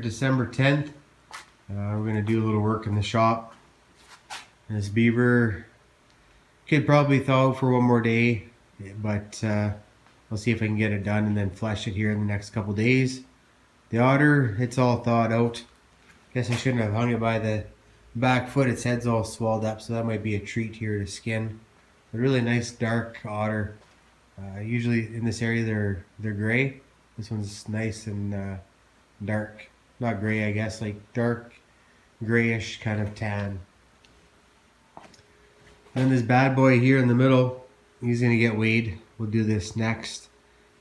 December 10th. We're going to do a little work in the shop. This beaver could probably thaw out for one more day, but I'll see if I can get it done and then flush it here in the next couple days. The otter, it's all thawed out. Guess I shouldn't have hung it by the back foot. Its head's all swelled up, so that might be a treat here to skin. A really nice dark otter. Usually in this area they're gray. This one's nice and dark. Not gray, I guess, like dark grayish kind of tan. Then this bad boy here in the middle, he's gonna get weighed. We'll do this next,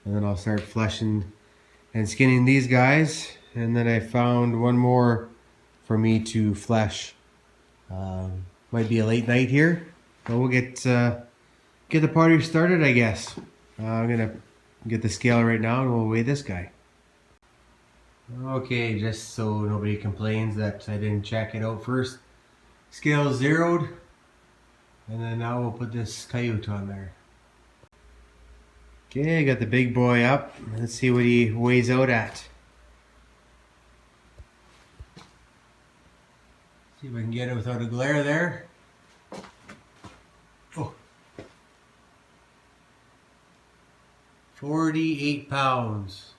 and then I'll start fleshing and skinning these guys. And then I found one more for me to flesh. Might be a late night here, but we'll get the party started, I guess. I'm gonna get the scale right now and we'll weigh this guy. Okay, just so nobody complains that I didn't check it out first. Scale zeroed, and then now we'll put this coyote on there. Okay, I got the big boy up. Let's see what he weighs out at. See if I can get it without a glare there. Oh. 48 pounds.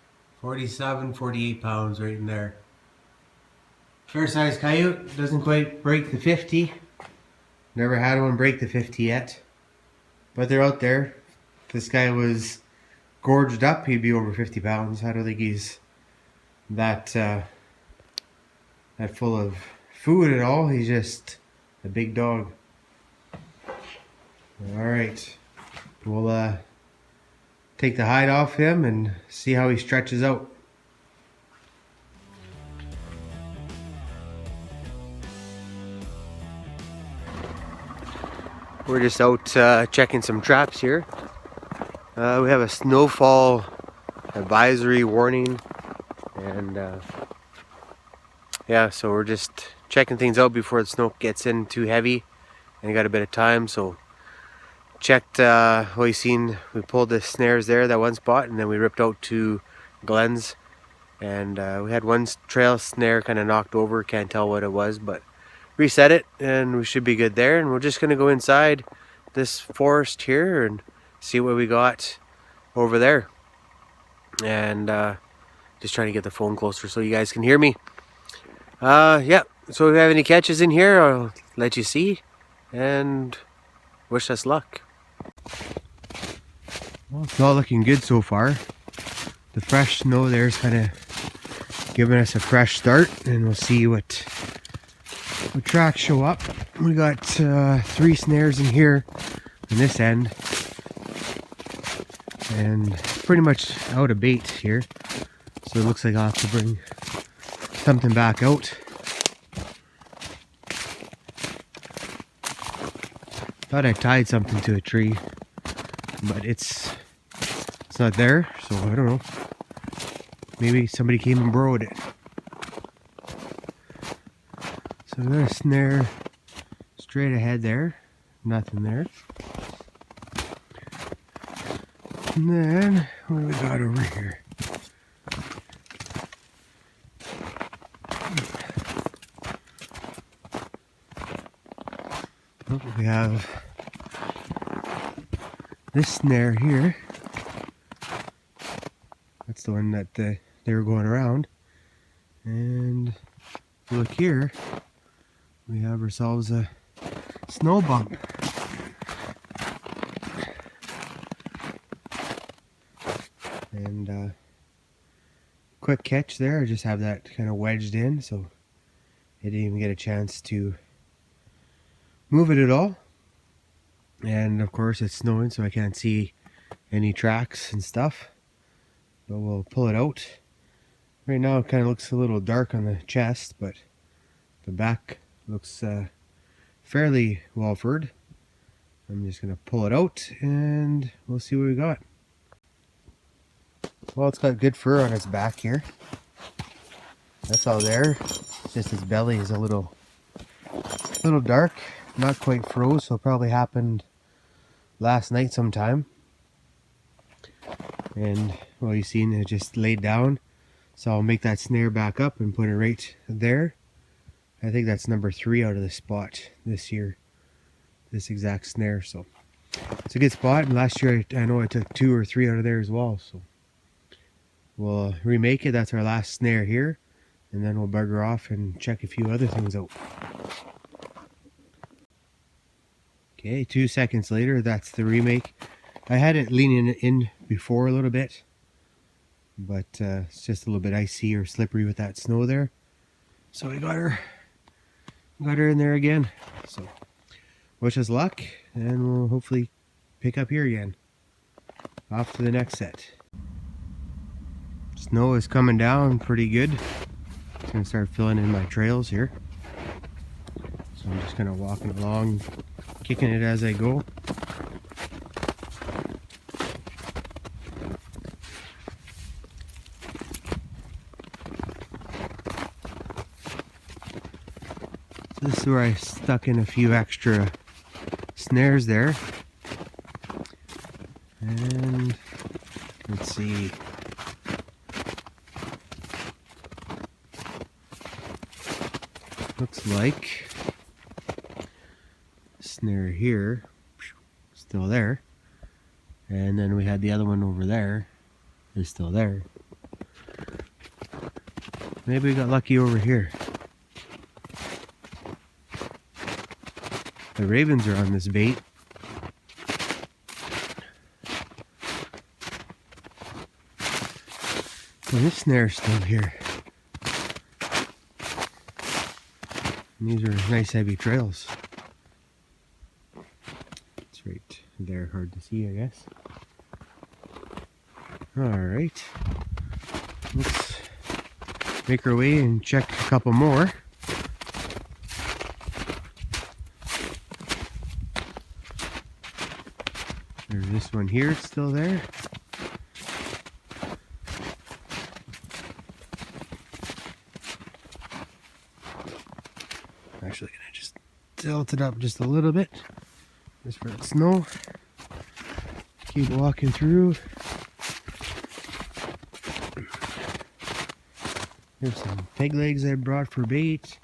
47, 48 pounds right in there. Fair size coyote, doesn't quite break the 50. Never had one break the 50 yet. But they're out there. If this guy was gorged up, he'd be over 50 pounds. I don't think he's that full of food at all. He's just a big dog. Alright. We'll take the hide off him and see how he stretches out. We're just out checking some traps here. We have a snowfall advisory warning, and yeah, so we're just checking things out before the snow gets in too heavy, and we got a bit of time, so checked what you seen. We pulled the snares there, that one spot, and then we ripped out 2 glens, and we had one trail snare kind of knocked over. Can't tell what it was, but reset it and we should be good there. And we're just gonna go inside this forest here and see what we got over there, and just trying to get the phone closer so you guys can hear me. Yeah, so if we have any catches in here, I'll let you see, and wish us luck. Well, it's all looking good so far. The fresh snow there's kind of giving us a fresh start, and we'll see what tracks show up. We got 3 snares in here on this end, and pretty much out of bait here, so it looks like I'll have to bring something back out. Thought I tied something to a tree, but it's not there, so I don't know. Maybe somebody came and borrowed it. So we got a snare straight ahead there, nothing there. And then what do we got over here? Oh, we have this snare here. That's the one that they were going around. And if you look here, we have ourselves a snow bump. And quick catch there. I just have that kind of wedged in, so I didn't even get a chance to move it at all. And of course it's snowing, so I can't see any tracks and stuff, but we'll pull it out. Right now it kind of looks a little dark on the chest, but the back looks fairly well furred. I'm just gonna pull it out and we'll see what we got. Well, it's got good fur on its back here. That's all there. It's just its belly is a little dark, not quite froze, so it probably happened last night sometime. And well, you seen it just laid down, So I'll make that snare back up and put it right there. I think that's number 3 out of the spot this year, this exact snare. So it's a good spot, and last year I know I took 2 or 3 out of there as well. So we'll remake it. That's our last snare here, and then we'll bugger off and check a few other things out. Okay, 2 seconds later, that's the remake. I had it leaning in before a little bit, but it's just a little bit icy or slippery with that snow there. So we got her in there again. So wish us luck, and we'll hopefully pick up here again. Off to the next set. Snow is coming down pretty good. It's gonna start filling in my trails here. So I'm just kind of walking along, kicking it as I go. So this is where I stuck in a few extra snares there. And let's see. Looks like snare here, still there, and then we had the other one over there, is still there. Maybe we got lucky over here. The ravens are on this bait. So this snare's still here. And these are nice heavy trails. It's right there, hard to see, I guess. Alright. Let's make our way and check a couple more. There's this one here, it's still there. Actually gonna just tilt it up just a little bit, just for the snow. Keep walking through. Here's some peg legs I brought for bait.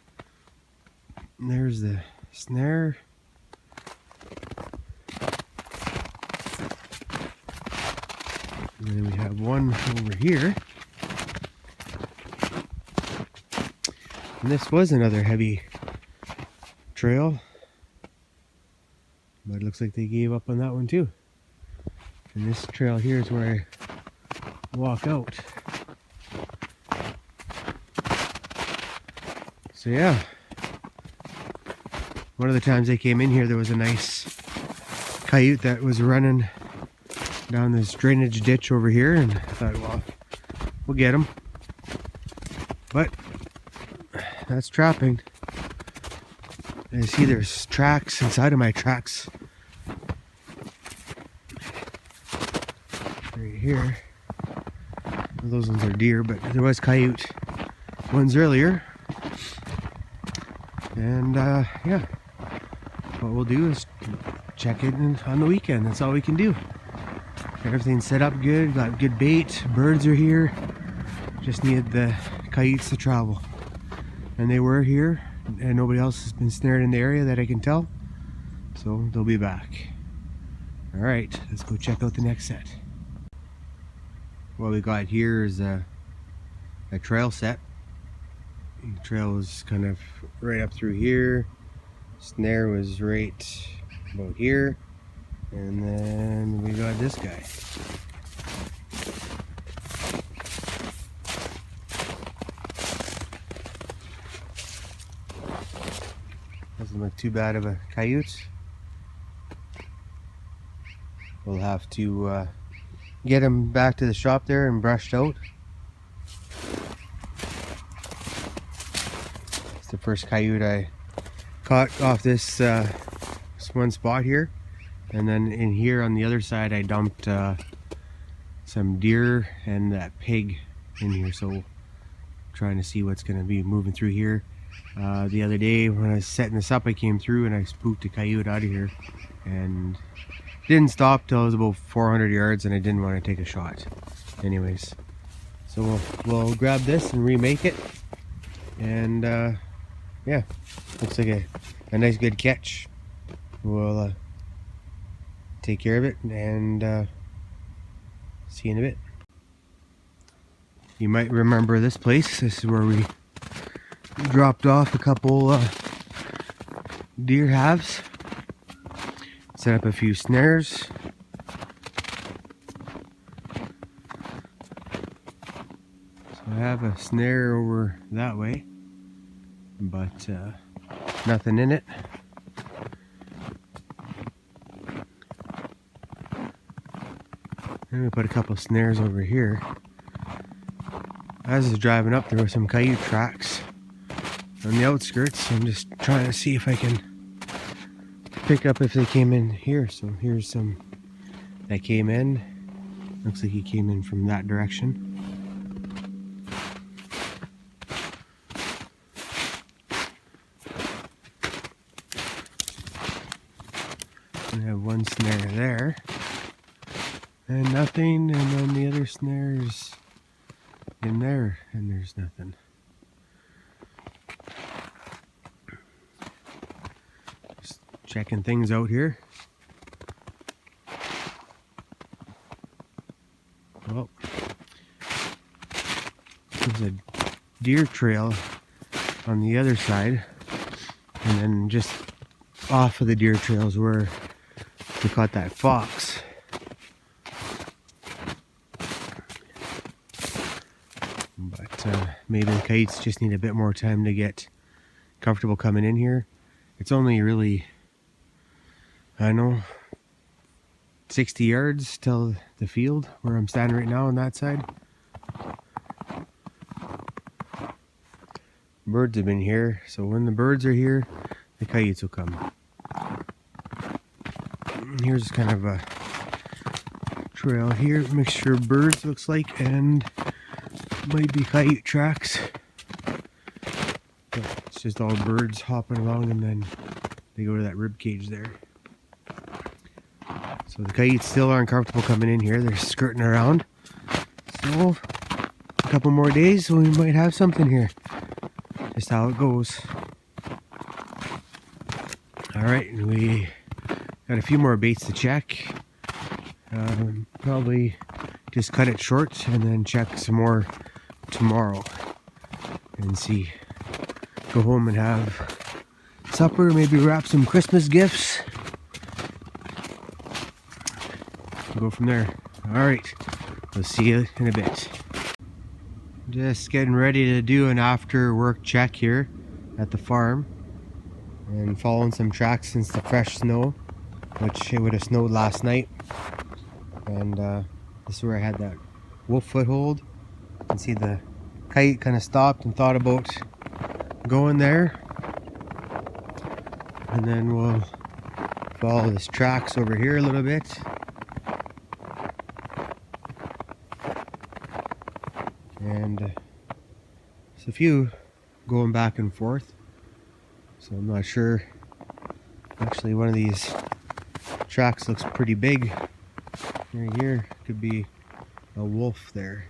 And there's the snare. And then we have one over here. And this was another heavy trail, but it looks like they gave up on that one too. And this trail here is where I walk out. So yeah, one of the times I came in here, there was a nice coyote that was running down this drainage ditch over here, and I thought, well, we'll get him. But that's trapping. I see there's tracks inside of my tracks right here. Those ones are deer, but there was coyote ones earlier. And yeah, what we'll do is check it on the weekend. That's all we can do. Everything's set up good, got good bait, birds are here. Just needed the coyotes to travel. And they were here. And nobody else has been snared in the area that I can tell, so they'll be back. Alright, let's go check out the next set. What we got here is a trail set. The trail was kind of right up through here. Snare was right about here, and then we got this guy. Doesn't look too bad of a coyote. We'll have to get him back to the shop there and brushed out. It's the first coyote I caught off this one spot here. And then in here on the other side I dumped some deer and that pig in here. So trying to see what's going to be moving through here. The other day when I was setting this up, I came through and I spooked a coyote out of here and didn't stop till it was about 400 yards, and I didn't want to take a shot anyways. So we'll grab this and remake it. And yeah, looks like a nice good catch. We'll take care of it and see you in a bit. You might remember this place. This is where we dropped off a couple deer halves. Set up a few snares. So I have a snare over that way, but nothing in it. And we put a couple snares over here. As I was driving up, there were some coyote tracks on the outskirts. I'm just trying to see if I can pick up if they came in here. So here's some that came in. Looks like he came in from that direction. I have one snare there. And nothing, and then the other snares in there, and there's nothing. Just checking things out here. Well, there's a deer trail on the other side, and then just off of the deer trails where we caught that fox. But maybe the kites just need a bit more time to get comfortable coming in here. It's only really, I don't know, 60 yards till the field where I'm standing right now on that side. Birds have been here, so when the birds are here, the coyotes will come. Here's kind of a trail here, mixture of birds looks like, and might be coyote tracks. But it's just all birds hopping along, and then they go to that rib cage there. So the coyotes still aren't comfortable coming in here. They're skirting around. So a couple more days, we might have something here. Just how it goes. Alright, we got a few more baits to check. Probably just cut it short and then check some more tomorrow and see. Go home and have supper, maybe wrap some Christmas gifts. Go from there. Alright, we'll see you in a bit. Just getting ready to do an after work check here at the farm and following some tracks since the fresh snow, which it would have snowed last night. And this is where I had that wolf foothold. You can see the kite kind of stopped and thought about going there. And then we'll follow this tracks over here a little bit. And there's a few going back and forth, so I'm not sure. Actually, one of these tracks looks pretty big. Right here could be a wolf there.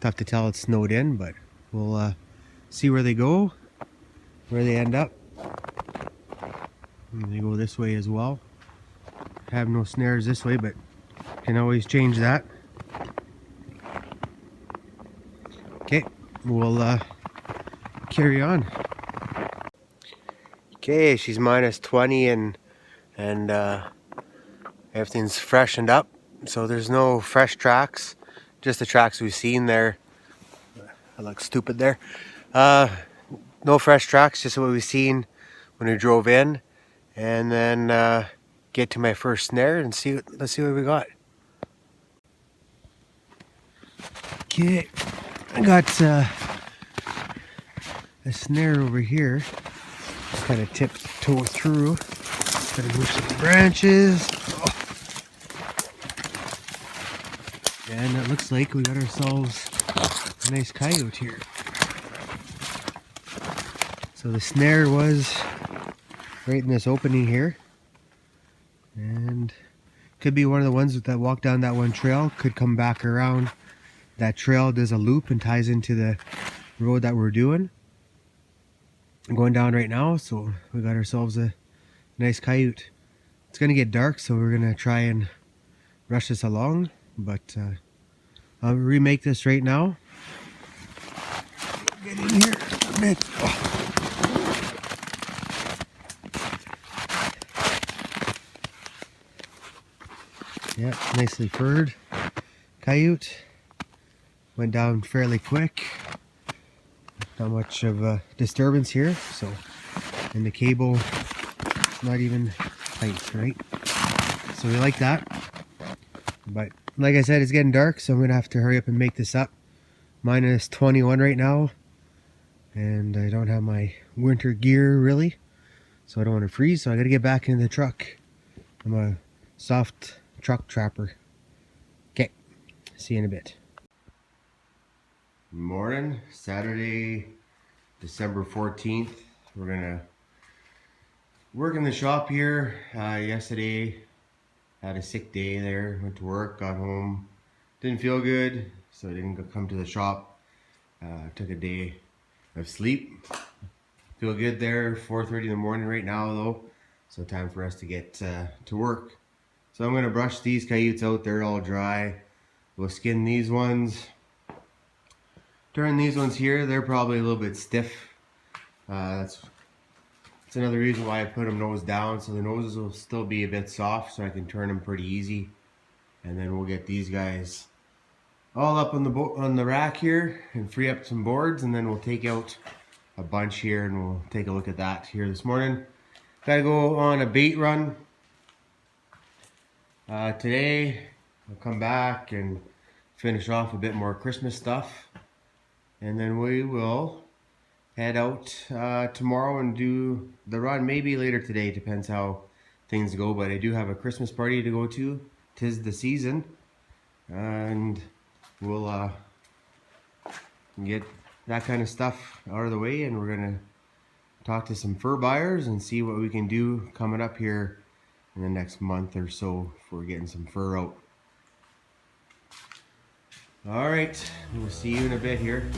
Tough to tell, it's snowed in, but we'll see where they go, where they end up. And they go this way as well. Have no snares this way, but can always change that. Okay, we'll carry on. Okay, she's minus 20 and everything's freshened up, so there's no fresh tracks, just the tracks we've seen there. I look stupid there. No fresh tracks, just what we've seen when we drove in, and then get to my first snare and see. Let's see what we got. Okay, I got a snare over here. Kind of tiptoe through. Gotta move some branches. Oh. And it looks like we got ourselves a nice coyote here. So the snare was right in this opening here. And Could be one of the ones that walk down that one trail, could come back around that trail, does a loop and ties into the road that we're doing. I'm going down right now, so we got ourselves a nice coyote. It's gonna get dark, so we're gonna try and rush this along, but I'll remake this right now. Get in here a bit. Oh. Yeah, nicely furred coyote. Went down fairly quick. Not much of a disturbance here, so, and the cable not even tight, right? So we like that. But like I said, it's getting dark, so I'm gonna have to hurry up and make this up. Minus 21 right now, and I don't have my winter gear really, so I don't want to freeze, so I gotta get back into the truck. I'm a soft truck trapper. Okay, see you in a bit. Morning, Saturday, December 14th. We're gonna work in the shop here. Yesterday, had a sick day there, went to work, got home, didn't feel good, so I didn't come to the shop. Took a day of sleep. Feel good there, 4:30 in the morning right now though, so time for us to get to work. So I'm gonna brush these coyotes out, they're all dry. We'll skin these ones. Turn these ones here, they're probably a little bit stiff. That's another reason why I put them nose down, so the noses will still be a bit soft, so I can turn them pretty easy. And then we'll get these guys all up on the rack here and free up some boards, and then we'll take out a bunch here and we'll take a look at that here this morning. Gotta go on a bait run today. I'll come back and finish off a bit more Christmas stuff, and then we will head out tomorrow and do the run, maybe later today, depends how things go. But I do have a Christmas party to go to. 'Tis the season, and we'll get that kind of stuff out of the way, and we're gonna talk to some fur buyers and see what we can do coming up here in the next month or so for getting some fur out. All right, we'll see you in a bit here.